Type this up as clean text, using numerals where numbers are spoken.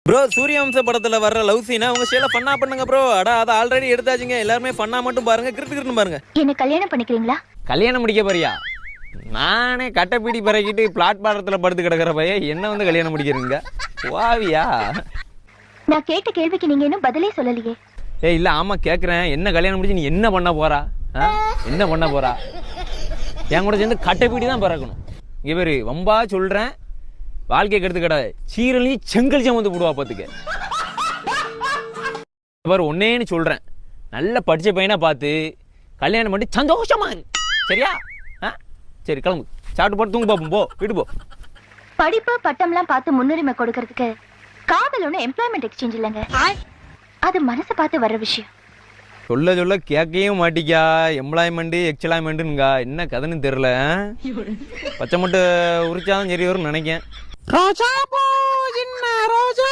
Bro Suryavamsa படத்துல வர்ற love சீனை உங்க ஷேல ஃபன்னா பண்ணுங்க ப்ரோ. அட அத ஆல்ரெடி எடுத்தாச்சுங்க. எல்லாருமே ஃபன்னா மட்டும் பாருங்க. கிறுன்னு பாருங்க. என்ன கல்யாணம் பண்ணிக்கிறீங்களா? கல்யாணம் முடிக்க போறியா? நானே கட்டப்பீடி பறக்கிட்டு பிளாட்பாரத்தில் படுத்து கிடக்கிற பையன் என்ன வந்து கல்யாணம் முடிக்கிறீங்க? வாவியா? நான் கேட்ட கேள்விக்கு நீங்க இன்னும் பதிலே சொல்லலையே. இல்ல ஆமா கேட்குறேன். என்ன கல்யாணம் முடிச்சு நீ என்ன பண்ண போறா? என்ன பண்ண போறா? என் கூட சேர்ந்து கட்டப்பீடி தான் பறக்கணும். இங்கே பேரு வம்பா சொல்றேன். வாழ்க்கை கெடுத்து கிடாது. சீரலையும் செங்கல் வந்து போடுவா பார்த்துக்க. பாரு ஒன்னேன்னு சொல்றேன். நல்ல படிச்ச பையனா பார்த்து கல்யாணம் பண்ணி சந்தோஷமா இரு. சரியா? சரி கிளம்பு. சாப்பிட்டு போட்டு தூங்க பார்ப்போம். போ வீட்டு போ. படிப்பு பட்டம்லாம் பார்த்து முன்னுரிமை கொடுக்கறதுக்கு காதல் ஒன்று எம்ப்ளாய்மெண்ட் எக்ஸ்சேஞ்ச் இல்லைங்க. அது மனசை பார்த்து வர்ற விஷயம். சொல்ல சொல்ல கேட்கவும் மாட்டிக்கா. எம்ப்ளாய்மெண்ட் எக்ஸ்ப்ளாய்மெண்ட்டுங்க என்ன கதைன்னு தெரியல. பச்சை மட்டும் உரிச்சாதான் சரி வரும்னு நினைக்கேன். ரோஜா பூ என்ன ரோஜா